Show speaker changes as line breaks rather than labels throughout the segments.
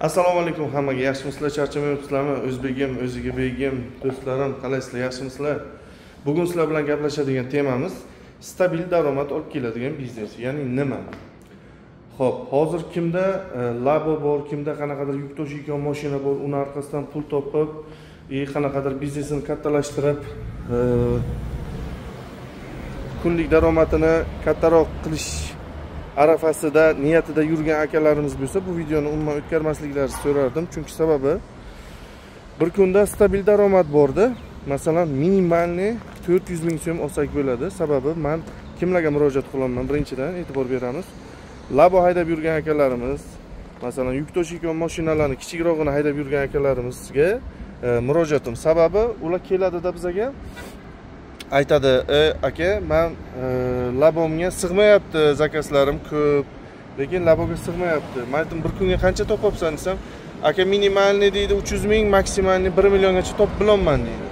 Assalomu alaykum hammaga. Yaxshimisizlar? Charchamayapsizlarmi? O'zbegim, o'ziga begim, do'stlarim, qalaysizlar? Yaxshimisizlar? Bugun sizlar bilan gaplashadigan temamiz stabil daromad olib keladigan biznes, ya'ni nima? Xo'p, hozir kimda labo bor, kimda qanaqadir yuk tashiydigan mashina bor, uni orqasidan pul topib, qanaqadir biznesini kattalashtirib, kunlik daromadini kattaroq qilish arafasida niyatida yurgan akalarimiz bo'lsa, bu videoni umuman o'tkazmasliklarini so'rardim. Chunki sababi bir kunda stabil daromad bordi. Masalan, minimalni 400 ming so'm olsak bo'ladi. Sababi men kimlarga murojaat qilaman? Birinchidan e'tibor beramiz. Labo haydab yurgan akalarimiz, masalan, yuk tashiydigan mashinalarni kichikrog'ini haydab yurgan akalarimizga murojaatim. Sababi ular keladida bizga aytadi, aka, men labomga sig'mayapti, zakazlarim ko'p, lekin laboga sig'mayapti. Men aytdim, bir kunga qancha topapsan desam, aka, minimalni deydi 300 ming, maksimalni 1 milliongacha topib bilaman deydi.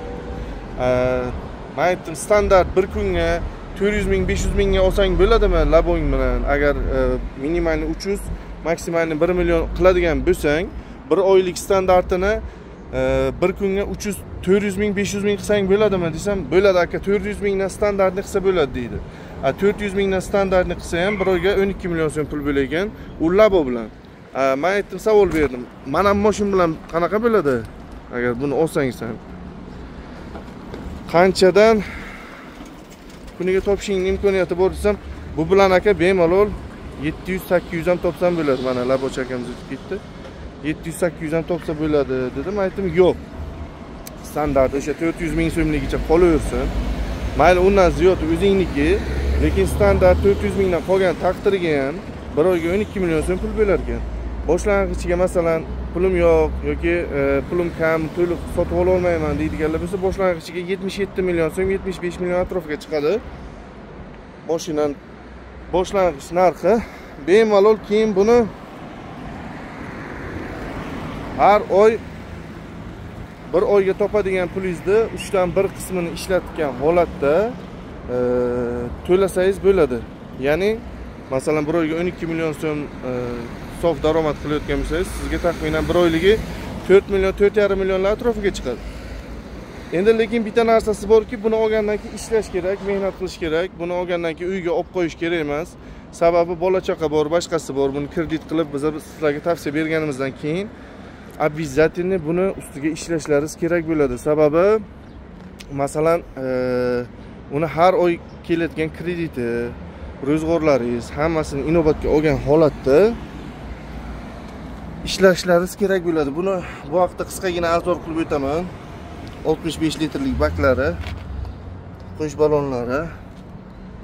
Men aytdim, standart bir kunga 400 ming, 500 mingga olsang bo'ladimi labong bilan? Agar minimalni 300, maksimalni 1 million qiladigan bo'lsang, bir oylik standartini bir kunga 300 400 ming 500 ming qilsang bo'ladimi desam, bo'ladi aka, 400 mingdan standartni qilsa bo'ladi deydi. 400 mingdan standartni qilsa ham bir oyga 12 million so'm pul bo'lagan, u labo bilan. Men aytdim, savol berdim. Mana bu mashina bilan qanaqa bo'ladi agar buni olsangiz ham? Qanchadan kuniga topishing imkoniyati bor desam, bu bilan aka bemalol 700-800 ham topsam bo'ladi. Mana labo chakamiz o'tib ketdi. 700-800 ham topsa bo'ladi dedim. Aytdim, yo'q. Standart o'sha 400 ming so'mligicha qolaversin. Mayli undan ziyod o'zingniki, lekin standart 400 mingdan qolgan taqdirga ham bir oyga 12 million so'm pul bo'lar ekan. Boshlang'ichiga masalan pulim yo'q yoki pulim kam, to'liq sotib ola olmayman deydiganlar bo'lsa, boshlang'ichiga 77 million so'm, 75 million atrofiga chiqadi. Mashinaning boshlang'ich narxi bemalol keyin buni har oy bir oyga topadigan pulingizni 3 dan 1 qismini ishlatgan holatda to'lasangiz bo'ladi. Ya'ni masalan bir oyga 12 million so'm sof daromad qilayotgan bo'lsangiz, sizga taxminan bir oyligi 4 million, 4,5 millionlar atrofiga chiqadi. Endi lekin bitta narsasi borki, buni olgandan keyin ishlash kerak, mehnat qilish kerak. Buni olgandan keyin uyga olib qo'yish kerak emas. Sababi bola chaqa bor, boshqasi bor. Buni kredit qilib biz sizlarga tavsiya berganimizdan keyin обязательно buni ustiga ishlashlaringiz kerak bo'ladi. Sababi masalan uni har oy keladigan krediti, ro'zg'orlaringiz hammasini inobatga olgan holatda ishlashlaringiz kerak bo'ladi. Buni bu vaqtda qisqagina arzor qilib o'taman. 65 litrlik baklari, qo'sh ballonlari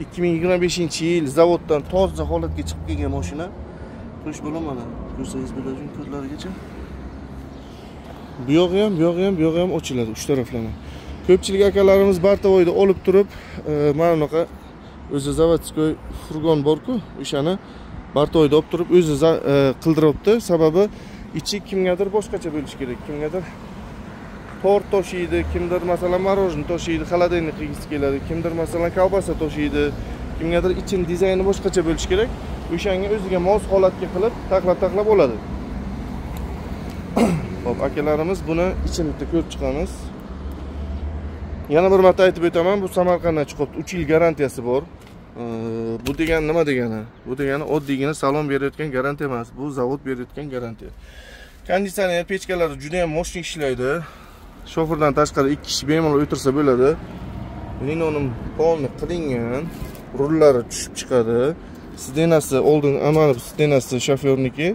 2025-yil zavoddan toza holatga chiqib kelgan mashina. Qo'sh ballon mana ko'rsangiz bo'ladi, ko'zlarigacha. Bu yog'i ham ochiladi uch taraflama. Ko'pchilik akalarimiz Bartavoyda olib turib, mana bunaqa o'zi zavodskoy furgon bor-ku, o'shani Bartavoyda olib turib o'zi qildiribdi. Sababi ichi kimgadir boshqacha bo'lish kerak. Kimgadir tort toshiydi, kimdir masalan marojin toshiydi, xolodilnik qilgisi keladi, kimdir masalan kolbasa toshiydi, kimgadir ichini dizayni boshqacha bo'lish kerak. O'shanga o'ziga mos holatga qilib taqlab oladi. Hop, akalarimiz buni ichini ko'rib chiqamiz. Yana bir marta aytib o'taman, bu Samarqanddan chiqibdi, 3 yil garantiyasi bor. Bu degani nima degani? Bu degani oddiygina salon berayotgan garantiya emas, bu zavod berayotgan garantiya. Konditsioner pechkalari juda ham moshnik ishlaydi. Shoferdan tashqari 2 kishi bemalol o'tirsa bo'ladi. Linonim polni qilingan, rullari tushib chiqadi. Sidenasi oldin, amani sidenasi shofyorniki,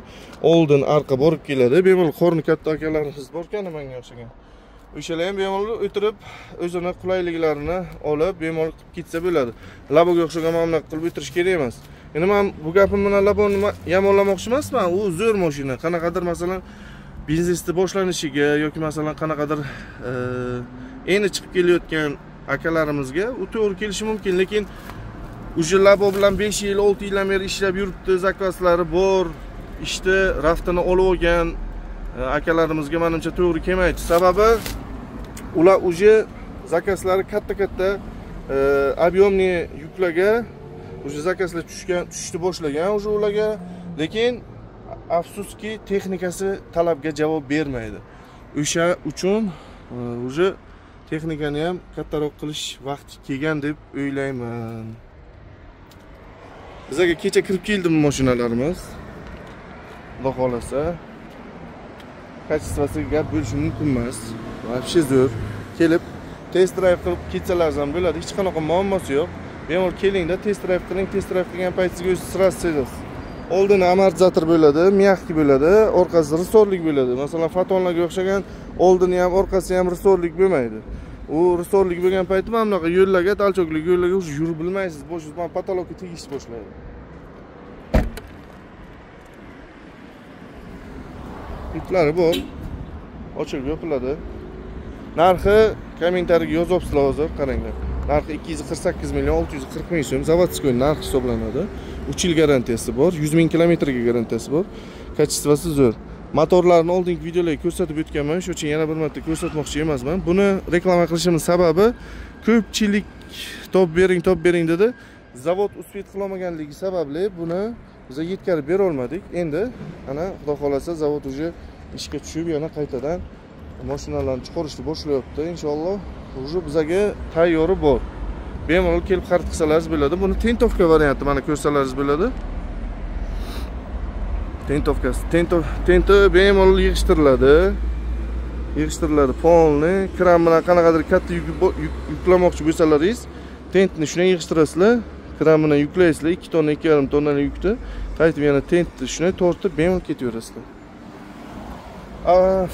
oldin arqa borib keladi. Bemalol qorni katta akalarimiz bor-ku, menga o'xshagan. O'shalar ham bemalol o'tirib, o'zini qulayliklarini olib, bemalol qilib ketsa bo'ladi. Laboga o'xshagan mamlak qilib o'tirish kerak emas. Endi men bu gapim bilan laboni yomonlamoqchi emasman. U zo'r mashina. Qanaqadir masalan biznesni boshlanishiga yoki masalan qanaqadir endi chiqib kelayotgan akalarimizga u to'g'ri kelishi mumkin, lekin o'sha labo bilan 5 yil, 6 yildan beri ishlab yuribdi, zakazlari bor, ishni raftini olib olgan akalarimizga menimcha to'g'ri kelmaydi. Sababi ular o'sha zakazlari katta объемный yuklarga o'sha zakazlar tushishni boshlagan o'sha ularga, lekin afsuski texnikasi talabga javob bermaydi. O'sha uchun уже texnikani ham kattaroq qilish vaqti kelgan deb o'ylayman. Bizga kecha kirib keldi bu mashinalarimiz. Xudo xolasa kачествосiga gap bo'lishi mumkin emas. Вообще zo'r. Kelib test drive qilib ketsalaringiz ham bo'ladi. Hech qanaqa muammosi yo'q. Bemalol kelingda test drive qiling. Test drive qilgan paytingizga o'zingiz sirasiz sezasiz. Oldin amortizator bo'ladi, mягкий bo'ladi, orqasi risorlik bo'ladi. Masalan, Fatonlarga o'xshagan oldini ham, orqasi ham risorlik bo'lmaydi. U risorlik bo'lgan payti mana bunaqa yo'llarga, talchoklik yo'llarga yurib bilmaysiz, bo'shiz, patologga tegishni boshlaydi. Iplari bor. Ochiq yopiladi. Narxi kommentariyaga yozibsizlar hozir, qaranglar. Narxi 248 million 640 ming so'm, zavodskiy narx hisoblanadi. 3 yil garantiyasi bor, 100 ming kilometrga garantiyasi bor. Kачествоsi zo'r. Motorlarni oldingi videolarda ko'rsatib o'tganman, shuning uchun yana bir marta ko'rsatmoqchi emasman. Buni reklama qilishimiz sababi ko'pchilik top bering dedi. Zavod uspet qila olmaganligi sababli buni biz yetkazib bera olmadik. Endi ana xudo xolasa zavod уже ishga tushib, yana qaytadan mashinalarni chiqarishni boshlayapti. Inshaalloh уже bizga tayyori bor. Bemalol kelib xarid qilsalaringiz bo'ladi. Buni tentovka varianti mana ko'rsalaringiz bo'ladi. Tentovkasi. Tenti bemalol yig'ishtiriladi. Polni, kran bilan qanaqadir katta yuklamoqchi bo'lsalaringiz, tentni shunday yig'ishtirasizlar. Kran bilan yuklaysizlar, 2 tonna, 2,5 tonnani yukni. Qaytib yana tentni shunday tortib bemalol ketaverasizlar.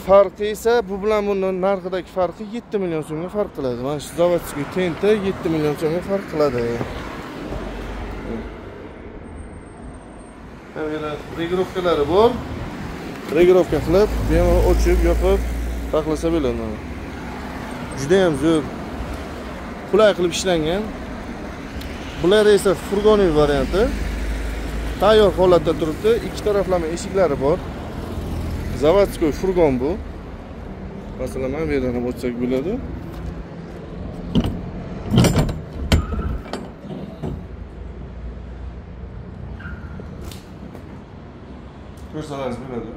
Farqi esa bu bilan bundan narxidagi farqi 7 million so'mga farq qiladi. Mana shu zavodskiy tenti 7 million so'mga farq qiladi. Mana regirovkalari bor. Regirovka qilib, bemalol ochib, yopib saqlasa bo'ladi. Juda ham zo'r. Qulay qilib ishlangan. Bular esa furgonning varianti. Tayyor holatda turibdi. Ikki taraflama eshiklari bor. Zavodskiy furgon bu. Masalan, mana bu yerdan ham ochsak bo'ladi. Ko'rsalaringiz bo'ladi.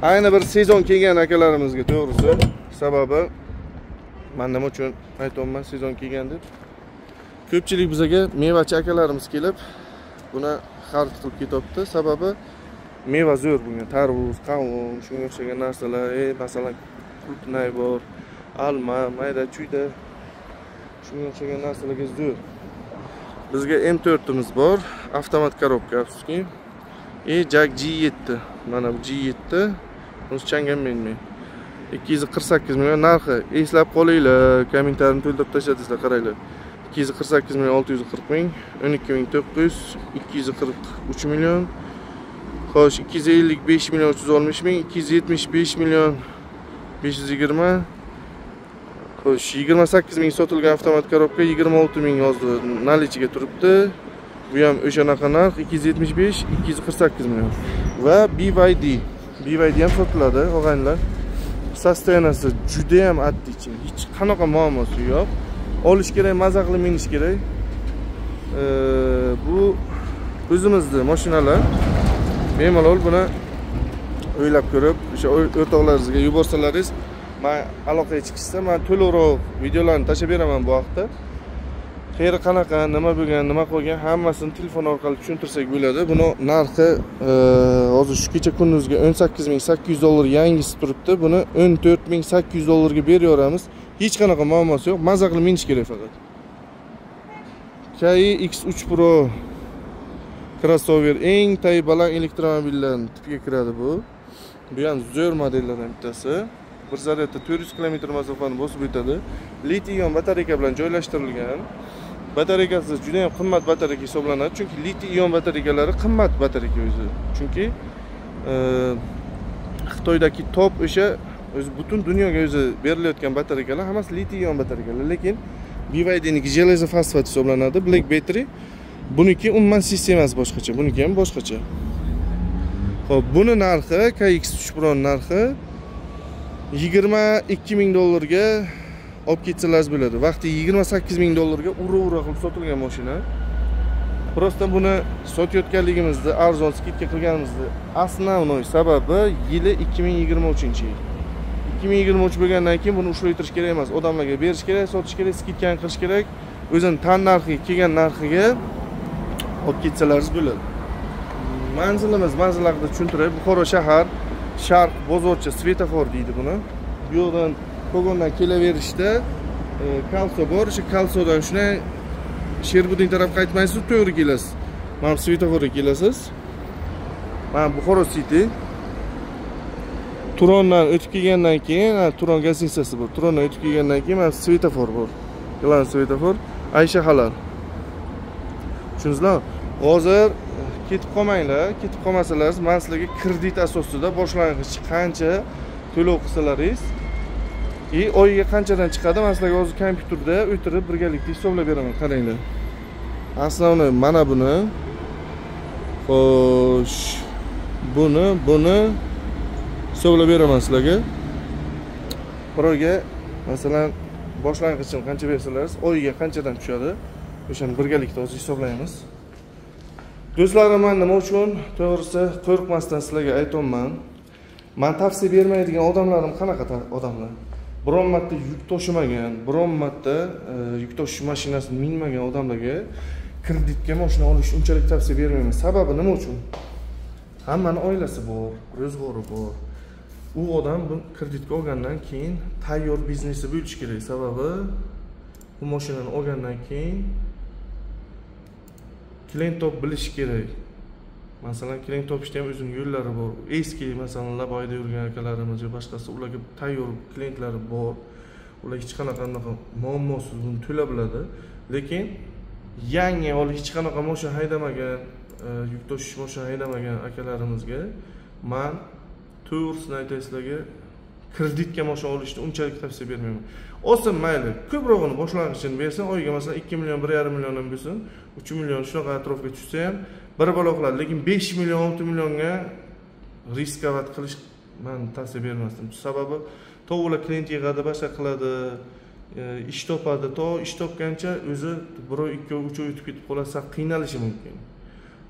Ayni bir sezon kelgan akalarimizga to'g'risi, sababi men nima uchun aytayapman sezon kelgan deb. Ko'pchilik bizga mevachi akalarimiz kelib, buni xarid qilib ketyapti. Sababi meva zo'r bunga, tarvuz, qavun, shunga o'xshagan narsalar, masalan, qultnay bor, alma, mayda chuyda, shunga o'xshagan narsalarga zo'r. Bizga M4'imiz bor, avtomat korobka afsuski. Jack G7. Mana bu G7. Bunisi changamanmi. 248 million narxi. Eslab qolinglar, kommentarni to'ldirib tashladingizlar, qaranglar. 248 million 640 ming, 12 ming 900, 243 million. Xo'sh, 255 million 360 ming, 275 million 520. Xo'sh, 28 ming sotilgan avtomat korobka 26 ming yozdi, nalichiga turibdi. Bu ham o'shanaqa narx 275, 248 million. Va BYD ham sotiladi, og'aynilar. Sostoyanasi juda ham addichi, hech qanaqa muammosi yo'q. Olish kerak, maza qilib minish kerak. Bu o'zimizning mashinalar. Bemalol buni o'ylab ko'rib, o'sha o'rtoqlaringizga yuborsalaringiz, men aloqaga chiqishsa, men to'liqroq videolarni tashlab beraman bu vaqtda. Qayeri qanaqa, nima bo'lgan, nima qolgan, hammasini telefon orqali tushuntirsak bo'ladi. Buni narxi hozir shu kecha kunduzga 18800 dollar yangisi turibdi. Buni 14800 dollarga beraveramiz. Hech qanaqa muammosi yo'q. Maza qilib minish kerak faqat. Kai X3 Pro crossover eng tay baland elektromobillarning tipiga kiradi bu. Bu ham zo'r modellardan bittasi. Bir zaryadda 400 km masofani bosib o'tadi. Litiy-ion batareyka bilan joylashtirilgan. Batareykasi juda ham qimmat batareyka hisoblanadi, chunki litiy-ion batareykalari qimmat batareyka o'zi. Chunki Xitoydagi top o'sha butun dunyoga o'zi berilayotgan batareykalar hammasi litiy-ion batareykalar, lekin BYDniki железо fosfat hisoblanadi, black battery. Buniki umuman sistemasi boshqacha, buniki ham boshqacha. Xo'p, buni narxi KX3 Pro narxi 22 ming dollarga olib ketsangiz bo'ladi. Vaqti 28 ming dollarga ura qilib sotilgan mashina. Просто buni sotayotganligimizni, arzon skidka qilganimizni основной sababi yili 2023-yil. 2023 bo'lgandan keyin buni ushlab o'tirish kerak emas. Odamlarga berish kerak, sotish kerak, skidkani qilish kerak. O'zini tan narxiga, kelgan narxiga olib ketsalaringiz bo'ladi. Manzilimiz haqida tushuntiray. Buxoro shahar, Sharq bozorcha svetofor deydi buni. Bu yo'ldan Kogondan kelaverishda kalso bor. O'sha kalsodan shuna Sherbudin tarafga qaytmaysiz, to'g'ri kelasiz. Mana bu svetoforga kelasiz. Mana Buxoro City. Turondan o'tib kelgandan keyin, Turon gastitsasi bor. Turondan o'tib kelgandan keyin mana svetofor bor. Yalan svetofor, Aysha halal. Tushundingizmi? Hozir ketib qolmanglar. Ketib qolmasalaringiz, men sizlarga kredit asosida boshlang'ich qancha to'lov qilsalaringiz, oyiga qanchadan chiqadi, men sizlarga hozir kompyuterda o'tirib birgalikda hisoblab beraman. Qaranglar. Основной mana buni. Xo'sh, buni hisoblab beraman sizlarga. Birovga masalan boshlang'ichini qancha bersalaringiz, oyiga qanchadan tushadi, o'shani birgalikda hozir hisoblaymiz. Do'stlarim, men nima uchun to'g'risi qo'rqmasdan sizlarga aytayman. Men tavsiya bermaydigan odamlarim qanaqa odamlar? Biron marta yuk tashimagan, biron marta yuk tashish mashinasini minmagan odamlarga kreditga mashina olish unchalik tavsiya bermayman. Sababi nima uchun? Hammaning oilasi bor, ro'zg'ori bor. U odam bu kreditga olgandan keyin tayyor biznesi bo'lishi kerak. Sababi bu mashinani olgandan keyin klient topib bilish kerak. Masalan, klient topishda ham o'zining yo'llari bor. Eski, masalan, Laboyda yurgan akalarimiz va boshqasi ularga tayyor klientlari bor. Ular hech qanaqa muammosiz buni to'la biladi. Lekin yangi olib hech qanaqa mashina haydamagan, yuk tashish mashina haydamagan akalarimizga men to'g'risini aytay sizlarga, kreditga mashina olishni unchalik tavsiya bermayman. Olsin mayli, ko'prog'ini boshlang'ichini bersin, oyiga masalan 2 million, 1,5 million ham bo'lsin, 3 million shunaqa atrofga tushsa ham bir balo qiladi. Lekin 5 million, 6 millionga riskovat qilish men tavsiya bermasdim. Sababi to'g'ri klient yig'adi, boshqa qiladi, ish topadi, ish topgancha o'zi 1, 2, 3 o'tib ketib qolsa qiynalishi mumkin.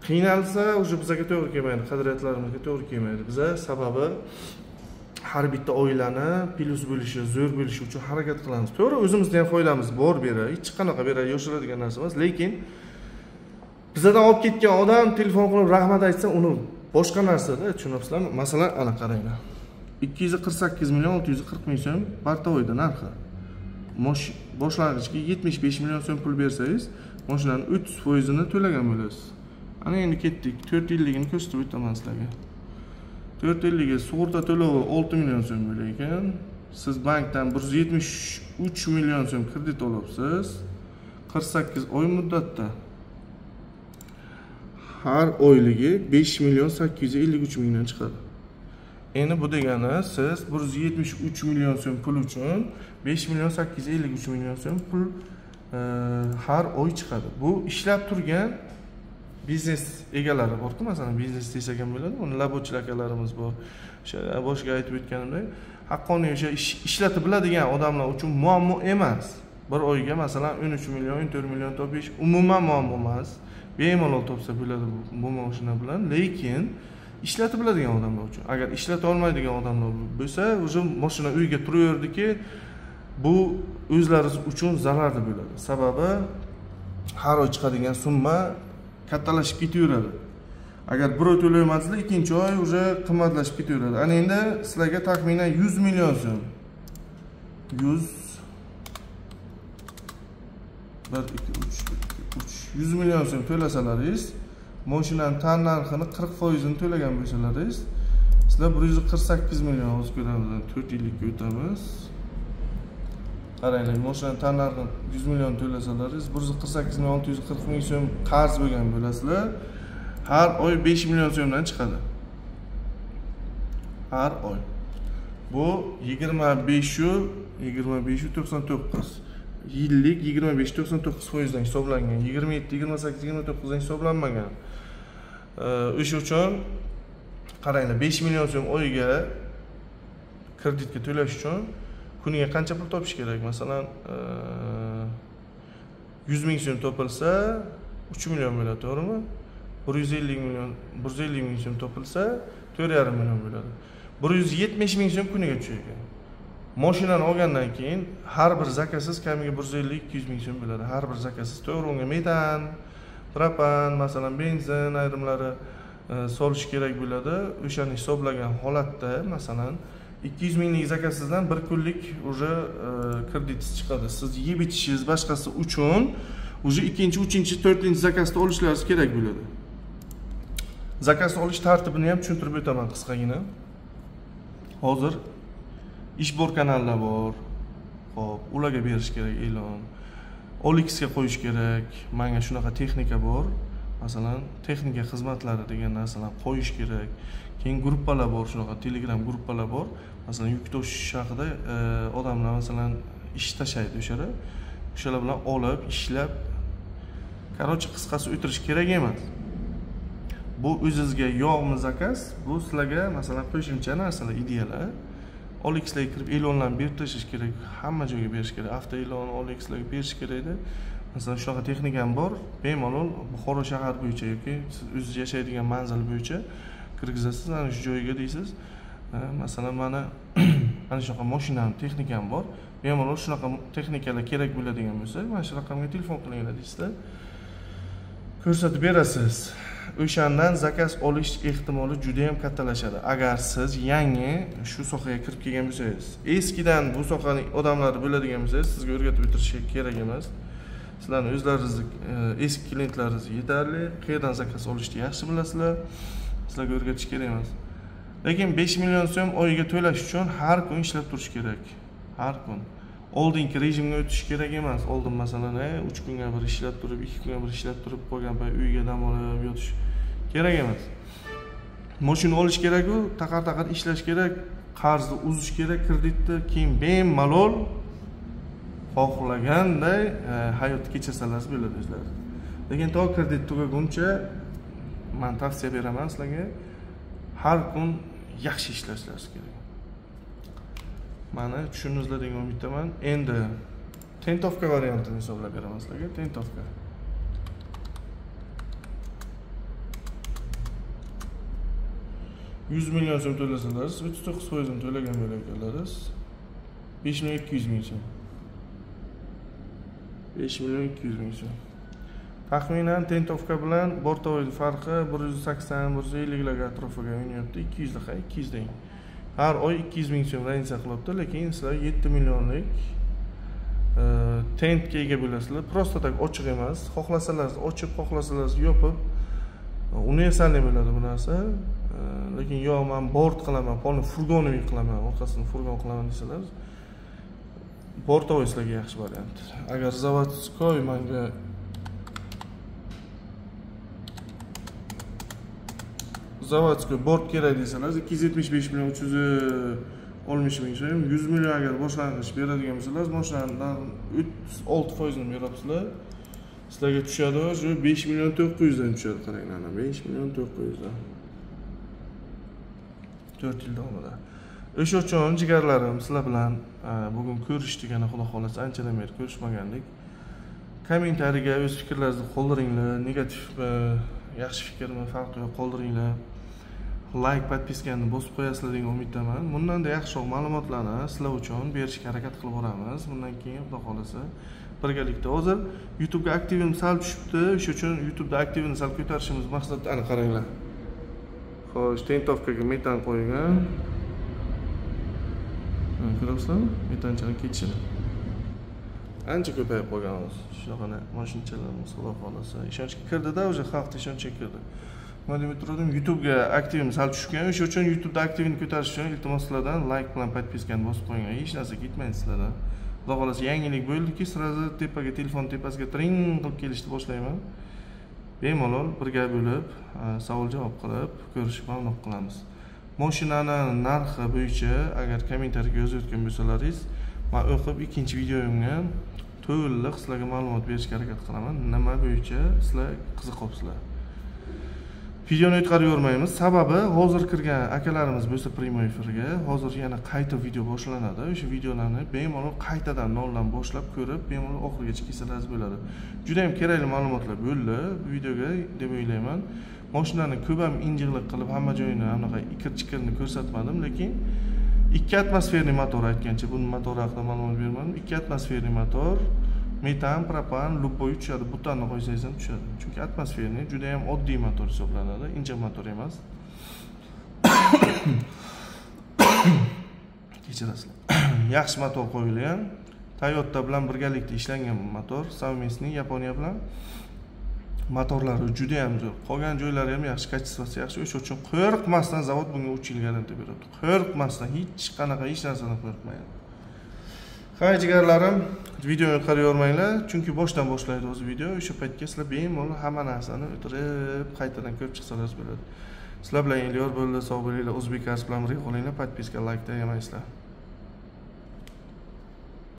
Qiynalsa, o'sha bizga to'g'ri kelmaydi, qadriyatlarimizga to'g'ri kelmaydi. Biz sababi har bitta oilani plyus bo'lishi, zo'r bo'lishi uchun harakat qilamiz. To'g'ri, o'zimizda ham foydamiz bor bera, hech qanaqa bera yoshiradigan narsa emas, lekin bizdan olib ketgan odam telefon qilib rahmat aytsa, uni boshqa narsada, tushunasizlarmi? Masalan, ana qaranglar. 248 million 640 ming so'm bartovoyda narxi. Boshlang'ichga 75 million so'm pul bersangiz, mashinaning 30% ni to'lagan bo'lasiz. Ana endi ketdik. 4 yilligini ko'rsatib o'taman sizlarga. 4 yilliga sug'urta to'lovi 6 million so'm bo'lar ekan. Siz bankdan 173 million so'm kredit olibsiz. 48 oy muddatda. Har oyligi 5 million 853 mingdan chiqadi. Endi bu degani siz 173 million so'm pul uchun 5 million 853 million so'm pul har oy chiqadi. Bu ishlab turgan biznes egalari bor-ku, masalan, biznes desak ham bo'ladi. Uni labochilar akalarimiz bor. O'sha boshqa aytib o'tganimdek, haqqoniy o'sha ishlatib biladigan odamlar uchun muammo emas. Bir oyga masalan 13 million, 14 million topish umuman muammo emas. Bemalol topsa bo'ladi bu mashina bilan, lekin ishlatib biladigan odamlar uchun. Agar ishlata olmaydigan odamlar bo'lsa, o'sha mashina uyga turaverdiki, bu o'zlaringiz uchun zararli bo'ladi. Sababi har oy chiqadigan summa kattalashib ketaveradi. Agar bir oy to'laymaysizlar, ikkinchi oy o'sha qimmatlashib ketaveradi. Ana endi sizlarga taxminan 100 million so'm. 100 million so'm to'lasalaringiz, mashinaning tan narxini 40% ni to'lagan bo'lsalaringiz, sizlar 148 million hozir ko'ramiz. 4 yillikka o'tamiz. Qaranglar, mashinaning tan narxi 100 million to'lasalaringiz, 148 million 640 ming so'm qarz bo'lgan bo'lasizlar. Har oy 5 million so'mdan chiqadi. Har oy. Bu 25.99. Yillik 25.99% dan hisoblangan. 27, 28, 29 dan hisoblanmagan. O'sha uchun qaranglar, 5 million so'm oyiga kreditga to'lash uchun kuniga qancha pul topish kerak? Masalan, 100 ming so'm topilsa, 3 million bo'ladi, to'g'rimi? 150 million, 150 ming so'm topilsa 4,5 million bo'ladi. 170 ming so'm kuniga tushadi ekan. Mashinani olgandan keyin har bir zakasiz kamiga 150-200 ming so'm bo'ladi. Har bir zakasiz. To'g'ri, unga metan, propan, masalan, benzin ayrimlari solish kerak bo'ladi. O'shani hisoblagan holatda, masalan, 200 minglik zakasizdan 1 kunlik уже kredit chiqadi. Siz yeb ichishingiz boshqasi uchun уже 2-chi, 3-chi, 4-chi zakasni olishlaringiz kerak bo'ladi. Zakaz olish tartibini ham tushuntirib o'taman qisqagina. Hozir ishbor kanallar bor. Xo'p, ularga berish kerak e'lon. OLX ga qo'yish kerak. Menga shunaqa texnika bor. Masalan, texnika xizmatlari degan narsalarni qo'yish kerak. Keyin gruppalar bor, shunaqa Telegram gruppalar bor. Masalan, yuk tashish haqida odamlar masalan ish tashlaydi o'shara. O'shalar bilan olib, ishlab, qarochi qisqasi o'tirish kerak emas. Bu o'zingizga yo'qmi zakaz? Bu sizlarga masalan qo'shimcha narsalar, ideyalar. OLX larga kirib e'lonlarni berib tashlash kerak, hamma joyga berish kerak. Avto e'lon OLX larga berish kerak-da. Masalan, shunaqa texnikam bor. Bemalol Buxoro shahar bo'yicha yoki siz o'zingiz yashaydigan manzil bo'yicha kirgizasiz, ana shu joyga deysiz. Masalan, mana shunaqa mashinam, texnikam bor. Bemalol shunaqa texnikalar kerak bo'ladigan bo'lsa, mana shu raqamga telefon qilinglar deysizlar. Ko'rsatib berasiz. O'shandan zakaz olish ehtimoli juda ham kattalashadi. Agar siz yangi shu sohaga kirib kelgan bo'lsangiz, eskidan bu sohaning odamlari bo'ladigan bo'lsangiz, sizga o'rgatib o'tirish kerak emas. Sizlarning o'zlaringiz eski klientlaringiz yetarli, qayerdan zakaz olishni yaxshi bilasizlar. Sizlarga o'rgatish kerak emas. Lekin 5 million so'm oyiga to'lash uchun har kun ishlab turish kerak. Har kun. Oldingi rejimga o'tish kerak emas. Oldin masalan 3 kunga bir ishlab turib, 2 kunga bir ishlab turib qolgan pay uyga dam olib yotish kerak emas. Mashina olish kerak-ku, taqar-taqar ishlash kerak, qarzni uzish kerak, kreditni keyin bemalol xohlaganday hayot kechirsangiz bo'ladi o'zlari. Lekin to kredit tugaguncha men tavsiya beraman sizlarga har kun yaxshi ishlashingiz kerak. Mana tushundingizlar degan umiddaman. Endi tentovka variantini hisoblab beraman sizlarga. Tentovka. $100 million so'm to'lasangiz, 39% to'lagan bo'lakansiz. 5 million 200 ming so'm. 5 million 200 ming so'm. Taxminan tentovka bilan bortovoy farqi 180-150 larga atrofiga o'ynayapti. 200 larga 200 deng. Har oy 200 ming so'm ransa qilyapti, lekin sizlar 7 millionlik tentga ega bo'lasizlar. Prosta tak ochiq emas. Xohlasangiz ochib, xohlasangiz yopib universalniy bo'ladi bu narsa. Lekin yo men bort qilaman, polni furgonoviy qilaman, orqasini furgon qilaman desalar, bortovoy sizlarga yaxshi variant. Agar zavodskoy menga zavodskoy bort kerak desangiz 275 million 310 ming so'm, 100 million agar boshlang'ich beradigan bo'lsangiz, mashinadan 36% ni berapsizlar. Sizlarga tushadi, shu 5 million 900 dan tushadi, qaranglar, 5 million 900 dan. 4 yil davomida. O'sha uchun jigarlarim, sizlar bilan bugun ko'rishdik, ana xudo xolasa anchadan beri ko'rishmagandik. Kommentariyaga o'z fikrlaringizni qoldiringlar, negativ yaxshi fikrmi, farqi yo'q qoldiringlar. Like, podpiskani bosib qo'yasizlar degan umiddaman. Bundan-da yaxshiroq ma'lumotlarni sizlar uchun berishga harakat qilib boramiz. Bundan keyin xudo xolasa birgalikda. Hozir YouTube ga aktivim sal tushibdi. O'sha uchun YouTube da aktivini sal ko'tarishimiz maqsadida ana qaranglar. Xo'sh, tentovkaga metan qo'ygan. Ko'ryapsizlarmi? Metanchani ketishini. Ancha ko'payib qolgan hozir. Shunaqa mashinachalarimiz xudo xolasa ishonchga kirdi-da, o'sha xalqning ishonchiga kirdi. Mana deb turdim, YouTube ga aktivim sal tushgan. O'sha uchun YouTube da aktivini ko'tarish uchun iltimos sizlardan like bilan podpiskani bosib qo'ying. Hech narsa ketmaydi sizlardan. Xudo xolasa yangilik bo'ldiki, sirazi tepaga telefon tepasiga tring qilib kelishni boshlayman. Bemalol birga bo'lib, savol-javob qilib, ko'rishib mamnun qilamiz. Mashinani narxi bo'yicha agar kommentariyaga yozayotgan bo'lsalaringiz, men o'qib ikkinchi videoyimga to'liq sizlarga ma'lumot berishga harakat qilaman. Nima bo'yicha sizlar qiziqibsizlar. videoni o'tkazavermaymiz. Sababi hozir kirgan akalarimiz bo'lsa primoy efirga, hozir yana qayta video boshlanadi. O'sha videolarni bemalol qaytadan noldan boshlab ko'rib, bemalol oxirigacha kelsangiz bo'ladi. Juda ham kerakli ma'lumotlar bo'ldi bu videoga deb o'ylayman. Mashinani ko'p ham injiqlik qilib hamma joyini anaqa ikir-chikirni ko'rsatmadim, lekin 2 atmosferli motor aytgancha, buni motori haqida ma'lumot bermadim. 2 atmosferli motor, metan, propan, любой tushadi, butanni qo'ysangiz ham tushadi. Chunki atmosferli juda ham oddiy motor hisoblanadi, injiq motor emas. Kechirasizlar. Yaxshi motor qo'yilgan. Toyota bilan birgalikda ishlangan motor, savmesniy Yaponiya bilan. Motorlari juda ham zo'r. Qolgan joylari ham yaxshi, kачествоsi yaxshi. O'sha uchun qo'rqmasdan zavod bunga 3 yil garantiya beradi. Qo'rqmasdan, hech qanaqa hech narsadan qo'rqmaydi. Hay jigarlarim, videoni o'tkazavermanglar, chunki boshdan boshlaydi o'zi video. O'sha paytga sizlar bemalol hamma narsani o'tirib, qaytadan ko'rib chiqsangiz bo'ladi. Sizlar bilan Elyor bo'ldi, sog' bo'linglar. O'zbek Cars bilan birga qolinglar. Podpiska, like da yemaysizlar.